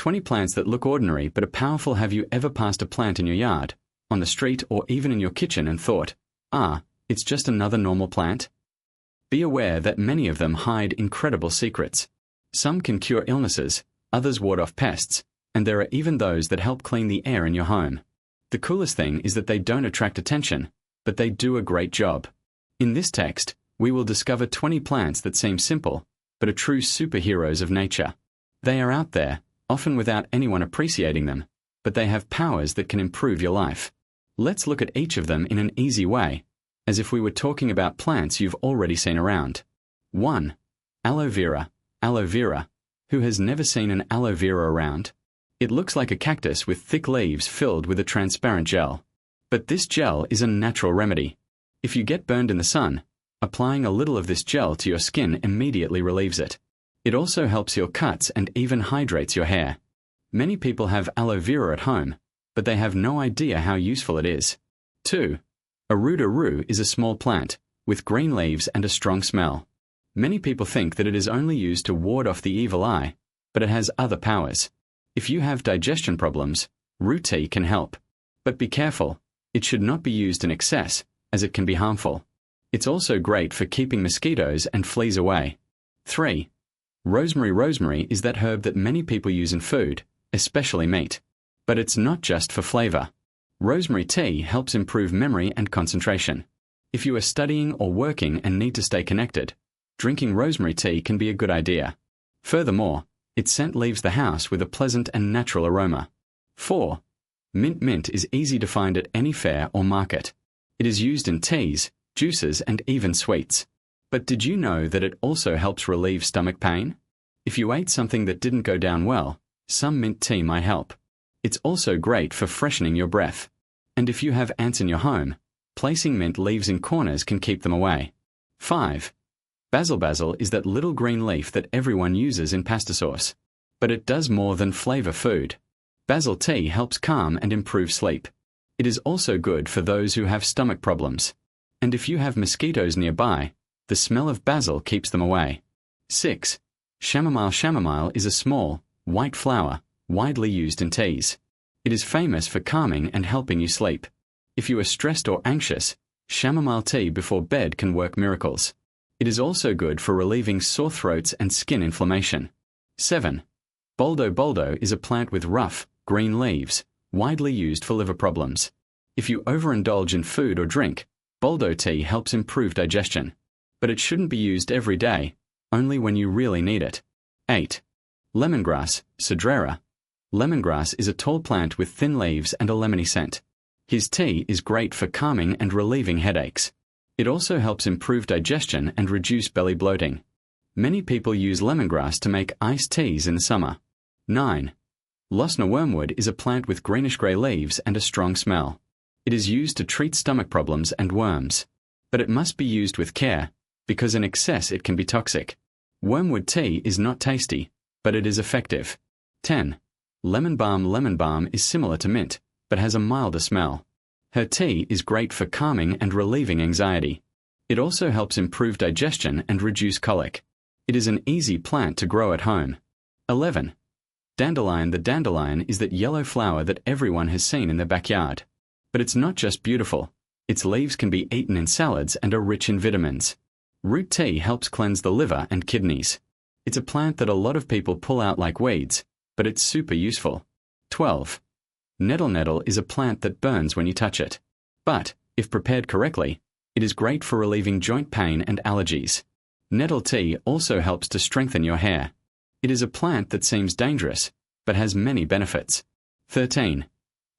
20 plants that look ordinary but are powerful. Have you ever passed a plant in your yard, on the street, or even in your kitchen and thought, it's just another normal plant? Be aware that many of them hide incredible secrets. Some can cure illnesses, others ward off pests, and there are even those that help clean the air in your home. The coolest thing is that they don't attract attention, but they do a great job. In this text, we will discover 20 plants that seem simple, but are true superheroes of nature. They are out there, often without anyone appreciating them, but they have powers that can improve your life. Let's look at each of them in an easy way, as if we were talking about plants you've already seen around. 1. Aloe vera. Aloe vera. Who has never seen an aloe vera around? It looks like a cactus with thick leaves filled with a transparent gel. But this gel is a natural remedy. If you get burned in the sun, applying a little of this gel to your skin immediately relieves it. It also helps your cuts and even hydrates your hair. Many people have aloe vera at home, but they have no idea how useful it is. 2. Aruda is a small plant, with green leaves and a strong smell. Many people think that it is only used to ward off the evil eye, but it has other powers. If you have digestion problems, root tea can help. But be careful, it should not be used in excess, as it can be harmful. It's also great for keeping mosquitoes and fleas away. 3. Rosemary. Rosemary is that herb that many people use in food, especially meat. But it's not just for flavor. Rosemary tea helps improve memory and concentration. If you are studying or working and need to stay connected, drinking rosemary tea can be a good idea. Furthermore, its scent leaves the house with a pleasant and natural aroma. 4. Mint. Mint is easy to find at any fair or market. It is used in teas, juices, and even sweets. But did you know that it also helps relieve stomach pain? If you ate something that didn't go down well, some mint tea might help. It's also great for freshening your breath. And if you have ants in your home, placing mint leaves in corners can keep them away. 5. Basil. Basil is that little green leaf that everyone uses in pasta sauce. But it does more than flavor food. Basil tea helps calm and improve sleep. It is also good for those who have stomach problems. And if you have mosquitoes nearby, the smell of basil keeps them away. 6. Chamomile. Chamomile is a small, white flower, widely used in teas. It is famous for calming and helping you sleep. If you are stressed or anxious, chamomile tea before bed can work miracles. It is also good for relieving sore throats and skin inflammation. 7. Boldo. Boldo is a plant with rough, green leaves, widely used for liver problems. If you overindulge in food or drink, boldo tea helps improve digestion. But it shouldn't be used every day, only when you really need it. 8. Lemongrass. Cedrera. Lemongrass is a tall plant with thin leaves and a lemony scent. His tea is great for calming and relieving headaches. It also helps improve digestion and reduce belly bloating. Many people use lemongrass to make iced teas in the summer. 9. Losna. Wormwood is a plant with greenish-grey leaves and a strong smell. It is used to treat stomach problems and worms. But it must be used with care, because in excess it can be toxic. Wormwood tea is not tasty, but it is effective. 10. Lemon balm. Lemon balm is similar to mint, but has a milder smell. Her tea is great for calming and relieving anxiety. It also helps improve digestion and reduce colic. It is an easy plant to grow at home. 11. Dandelion. The dandelion is that yellow flower that everyone has seen in their backyard. But it's not just beautiful. Its leaves can be eaten in salads and are rich in vitamins. Root tea helps cleanse the liver and kidneys. It's a plant that a lot of people pull out like weeds, but it's super useful. 12. Nettle. Nettle is a plant that burns when you touch it. But, if prepared correctly, it is great for relieving joint pain and allergies. Nettle tea also helps to strengthen your hair. It is a plant that seems dangerous, but has many benefits. 13.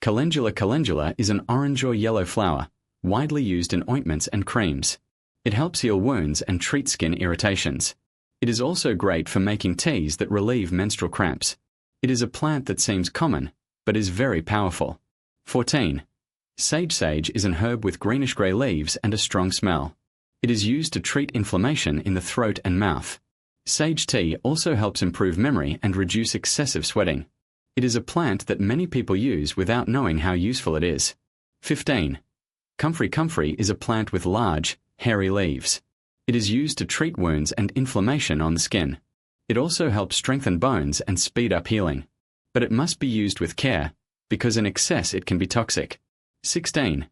Calendula. Calendula is an orange or yellow flower, widely used in ointments and creams. It helps heal wounds and treat skin irritations. It is also great for making teas that relieve menstrual cramps. It is a plant that seems common, but is very powerful. 14. Sage. Sage is an herb with greenish-grey leaves and a strong smell. It is used to treat inflammation in the throat and mouth. Sage tea also helps improve memory and reduce excessive sweating. It is a plant that many people use without knowing how useful it is. 15. Comfrey. Comfrey is a plant with large, hairy leaves. It is used to treat wounds and inflammation on the skin. It also helps strengthen bones and speed up healing. but it must be used with care, because in excess it can be toxic. 16.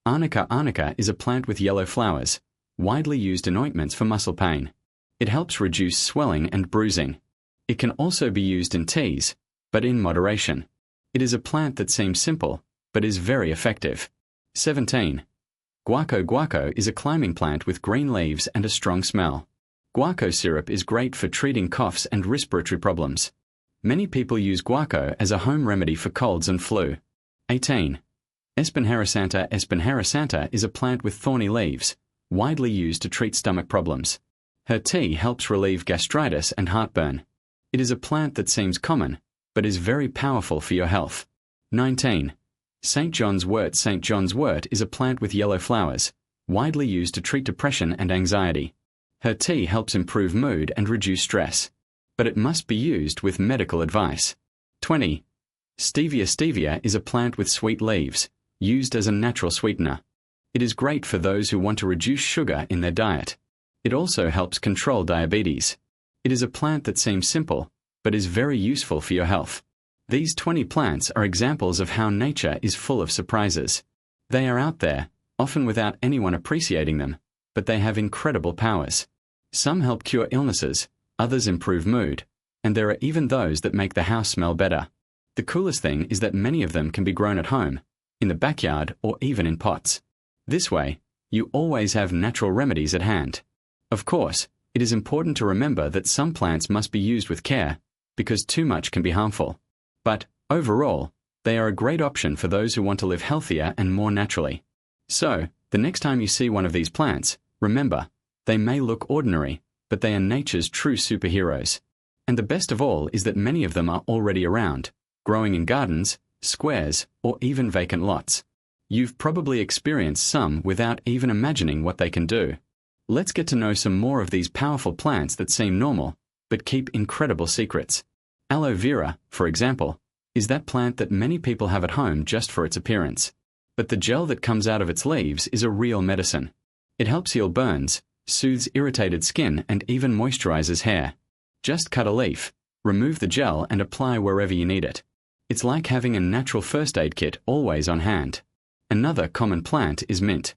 Arnica arnica is a plant with yellow flowers, widely used in ointments for muscle pain. It helps reduce swelling and bruising. It can also be used in teas, but in moderation. It is a plant that seems simple, but is very effective. 17. Guaco guaco is a climbing plant with green leaves and a strong smell. Guaco syrup is great for treating coughs and respiratory problems. Many people use guaco as a home remedy for colds and flu. 18. Espinharisanta espinharisanta is a plant with thorny leaves, widely used to treat stomach problems. Her tea helps relieve gastritis and heartburn. It is a plant that seems common, but is very powerful for your health. 19. St. John's wort. St. John's wort is a plant with yellow flowers, widely used to treat depression and anxiety. Her tea helps improve mood and reduce stress, but it must be used with medical advice. 20. Stevia. Stevia is a plant with sweet leaves, used as a natural sweetener. It is great for those who want to reduce sugar in their diet. It also helps control diabetes. It is a plant that seems simple, but is very useful for your health. These 20 plants are examples of how nature is full of surprises. They are out there, often without anyone appreciating them, but they have incredible powers. Some help cure illnesses, others improve mood, and there are even those that make the house smell better. The coolest thing is that many of them can be grown at home, in the backyard, or even in pots. This way, you always have natural remedies at hand. Of course, it is important to remember that some plants must be used with care, because too much can be harmful. But, overall, they are a great option for those who want to live healthier and more naturally. So, the next time you see one of these plants, remember, they may look ordinary, but they are nature's true superheroes. And the best of all is that many of them are already around, growing in gardens, squares, or even vacant lots. You've probably experienced some without even imagining what they can do. Let's get to know some more of these powerful plants that seem normal, but keep incredible secrets. Aloe vera, for example, is that plant that many people have at home just for its appearance. But the gel that comes out of its leaves is a real medicine. It helps heal burns, soothes irritated skin, and even moisturizes hair. Just cut a leaf, remove the gel, and apply wherever you need it. It's like having a natural first aid kit always on hand. Another common plant is mint.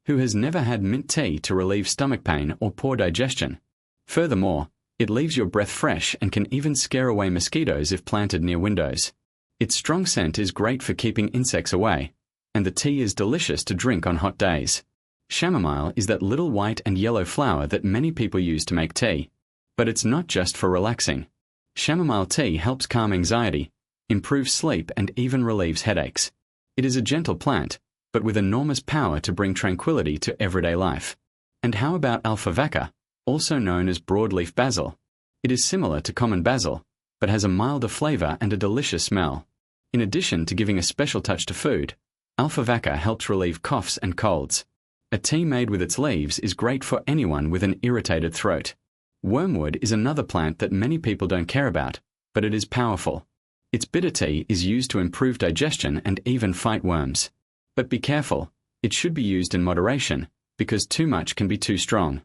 Who has never had mint tea to relieve stomach pain or poor digestion? Furthermore, it leaves your breath fresh and can even scare away mosquitoes if planted near windows. Its strong scent is great for keeping insects away, and the tea is delicious to drink on hot days. Chamomile is that little white and yellow flower that many people use to make tea. But it's not just for relaxing. Chamomile tea helps calm anxiety, improves sleep, and even relieves headaches. It is a gentle plant, but with enormous power to bring tranquility to everyday life. And how about alfalfa, also known as broadleaf basil? It is similar to common basil, but has a milder flavor and a delicious smell. In addition to giving a special touch to food, alfalfa helps relieve coughs and colds. A tea made with its leaves is great for anyone with an irritated throat. Wormwood is another plant that many people don't care about, but it is powerful. Its bitter tea is used to improve digestion and even fight worms. But be careful, it should be used in moderation, because too much can be too strong.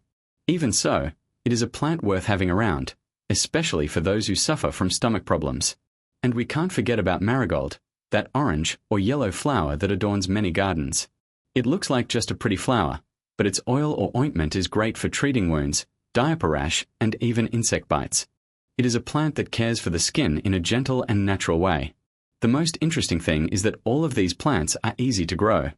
Even so, it is a plant worth having around, especially for those who suffer from stomach problems. And we can't forget about marigold, that orange or yellow flower that adorns many gardens. It looks like just a pretty flower, but its oil or ointment is great for treating wounds, diaper rash, and even insect bites. It is a plant that cares for the skin in a gentle and natural way. The most interesting thing is that all of these plants are easy to grow.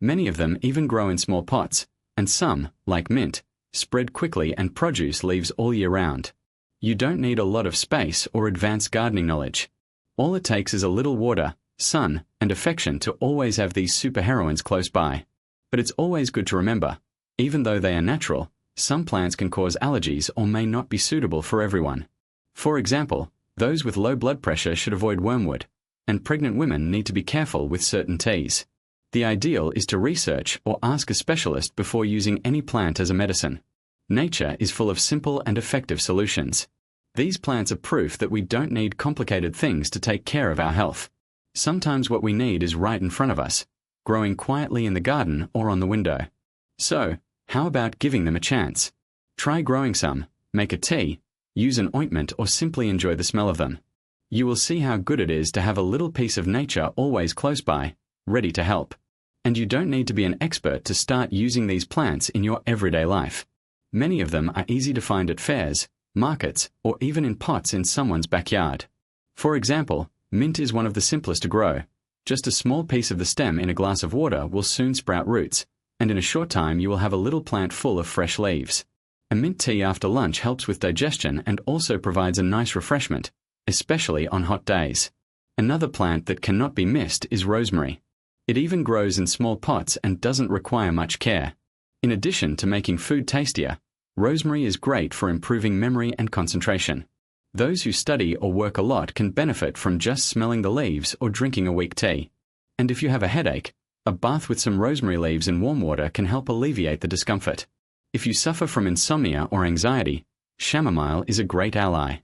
Many of them even grow in small pots, and some, like mint, spread quickly and produce leaves all year round. You don't need a lot of space or advanced gardening knowledge. All it takes is a little water, sun, and affection to always have these superheroines close by. But it's always good to remember, even though they are natural, some plants can cause allergies or may not be suitable for everyone. For example, those with low blood pressure should avoid wormwood, and pregnant women need to be careful with certain teas. The ideal is to research or ask a specialist before using any plant as a medicine. Nature is full of simple and effective solutions. These plants are proof that we don't need complicated things to take care of our health. Sometimes what we need is right in front of us, growing quietly in the garden or on the window. So, how about giving them a chance? Try growing some, make a tea, use an ointment, or simply enjoy the smell of them. You will see how good it is to have a little piece of nature always close by, ready to help. And you don't need to be an expert to start using these plants in your everyday life. Many of them are easy to find at fairs, markets, or even in pots in someone's backyard. For example, mint is one of the simplest to grow. Just a small piece of the stem in a glass of water will soon sprout roots, and in a short time you will have a little plant full of fresh leaves. A mint tea after lunch helps with digestion and also provides a nice refreshment, especially on hot days. Another plant that cannot be missed is rosemary. It even grows in small pots and doesn't require much care. In addition to making food tastier, rosemary is great for improving memory and concentration. Those who study or work a lot can benefit from just smelling the leaves or drinking a weak tea. And if you have a headache, a bath with some rosemary leaves in warm water can help alleviate the discomfort. If you suffer from insomnia or anxiety, chamomile is a great ally.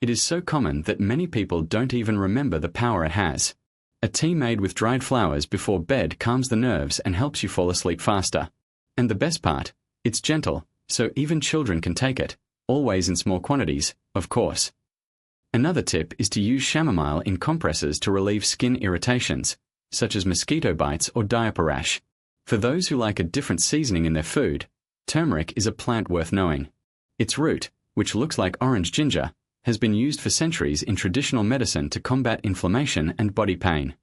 It is so common that many people don't even remember the power it has. A tea made with dried flowers before bed calms the nerves and helps you fall asleep faster. And the best part, it's gentle, so even children can take it, always in small quantities, of course. Another tip is to use chamomile in compresses to relieve skin irritations, such as mosquito bites or diaper rash. For those who like a different seasoning in their food, turmeric is a plant worth knowing. Its root, which looks like orange ginger, has been used for centuries in traditional medicine to combat inflammation and body pain.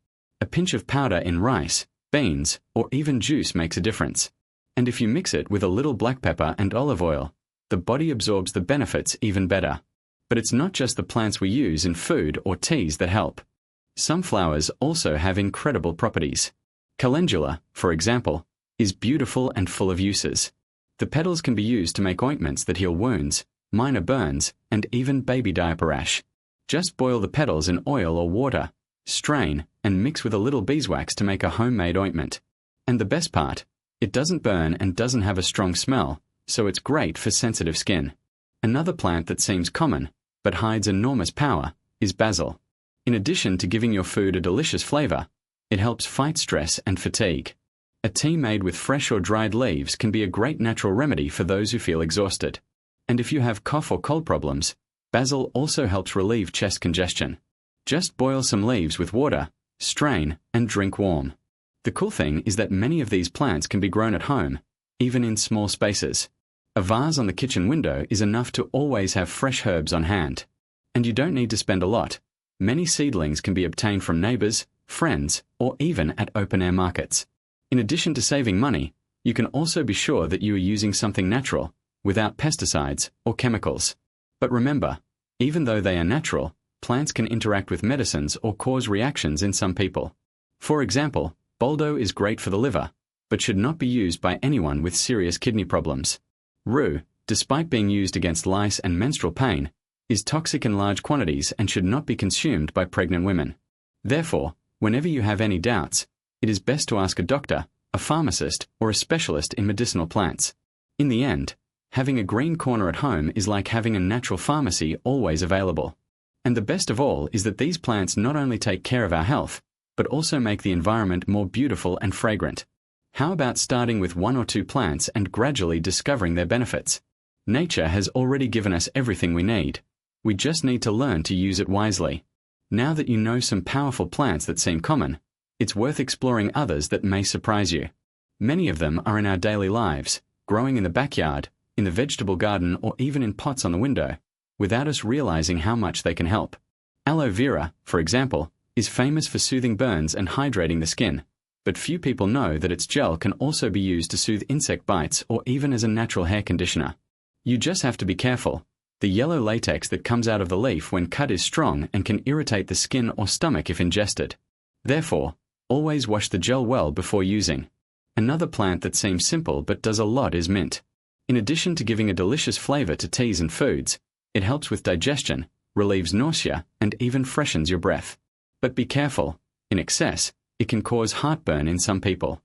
A pinch of powder in rice, beans, or even juice makes a difference. And if you mix it with a little black pepper and olive oil, the body absorbs the benefits even better. But it's not just the plants we use in food or teas that help. Some flowers also have incredible properties. Calendula, for example, is beautiful and full of uses. The petals can be used to make ointments that heal wounds, minor burns, and even baby diaper rash. Just boil the petals in oil or water, strain, and mix with a little beeswax to make a homemade ointment. And the best part, it doesn't burn and doesn't have a strong smell, so it's great for sensitive skin. Another plant that seems common, but hides enormous power, is basil. In addition to giving your food a delicious flavor, it helps fight stress and fatigue. A tea made with fresh or dried leaves can be a great natural remedy for those who feel exhausted. And if you have cough or cold problems, basil also helps relieve chest congestion. Just boil some leaves with water, strain, and drink warm. The cool thing is that many of these plants can be grown at home, even in small spaces. A vase on the kitchen window is enough to always have fresh herbs on hand. And you don't need to spend a lot. Many seedlings can be obtained from neighbors, friends, or even at open-air markets. In addition to saving money, you can also be sure that you are using something natural, without pesticides or chemicals. But remember, even though they are natural, plants can interact with medicines or cause reactions in some people. For example, boldo is great for the liver, but should not be used by anyone with serious kidney problems. Rue, despite being used against lice and menstrual pain, is toxic in large quantities and should not be consumed by pregnant women. Therefore, whenever you have any doubts, it is best to ask a doctor, a pharmacist, or a specialist in medicinal plants. In the end, having a green corner at home is like having a natural pharmacy always available. And the best of all is that these plants not only take care of our health, but also make the environment more beautiful and fragrant. How about starting with 1 or 2 plants and gradually discovering their benefits? Nature has already given us everything we need. We just need to learn to use it wisely. Now that you know some powerful plants that seem common, it's worth exploring others that may surprise you. Many of them are in our daily lives, growing in the backyard, in the vegetable garden, or even in pots on the window, without us realizing how much they can help. Aloe vera, for example, is famous for soothing burns and hydrating the skin, but few people know that its gel can also be used to soothe insect bites or even as a natural hair conditioner. You just have to be careful. The yellow latex that comes out of the leaf when cut is strong and can irritate the skin or stomach if ingested. Therefore, always wash the gel well before using. Another plant that seems simple but does a lot is mint. In addition to giving a delicious flavor to teas and foods, it helps with digestion, relieves nausea, and even freshens your breath. But be careful. In excess, it can cause heartburn in some people.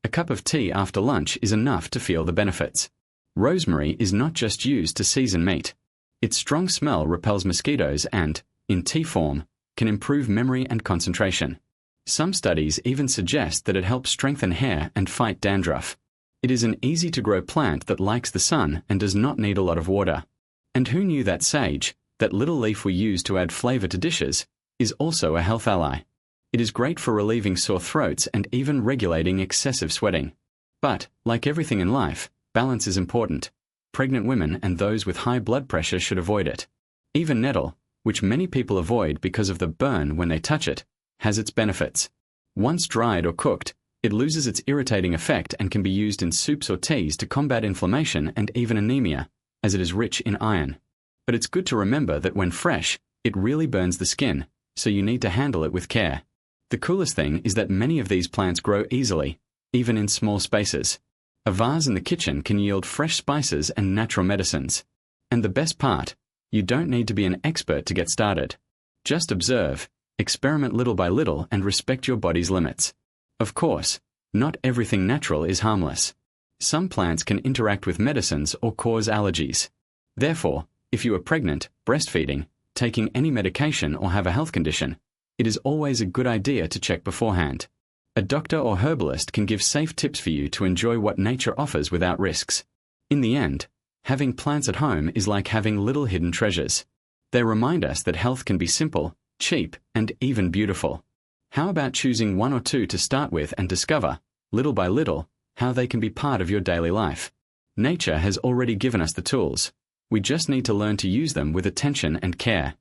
A cup of tea after lunch is enough to feel the benefits. Rosemary is not just used to season meat. Its strong smell repels mosquitoes and, in tea form, can improve memory and concentration. Some studies even suggest that it helps strengthen hair and fight dandruff. It is an easy-to-grow plant that likes the sun and does not need a lot of water. And who knew that sage, that little leaf we use to add flavor to dishes, is also a health ally. It is great for relieving sore throats and even regulating excessive sweating. But, like everything in life, balance is important. Pregnant women and those with high blood pressure should avoid it. Even nettle, which many people avoid because of the burn when they touch it, has its benefits. Once dried or cooked, it loses its irritating effect and can be used in soups or teas to combat inflammation and even anemia, as it is rich in iron. But it's good to remember that when fresh, it really burns the skin, so you need to handle it with care. The coolest thing is that many of these plants grow easily, even in small spaces. A vase in the kitchen can yield fresh spices and natural medicines. And the best part, you don't need to be an expert to get started. Just observe, experiment little by little, and respect your body's limits. Of course, not everything natural is harmless. Some plants can interact with medicines or cause allergies. Therefore, if you are pregnant, breastfeeding, taking any medication or have a health condition, it is always a good idea to check beforehand. A doctor or herbalist can give safe tips for you to enjoy what nature offers without risks. In the end, having plants at home is like having little hidden treasures. They remind us that health can be simple, cheap, and even beautiful. How about choosing one or two to start with and discover, little by little, how they can be part of your daily life? Nature has already given us the tools. We just need to learn to use them with attention and care.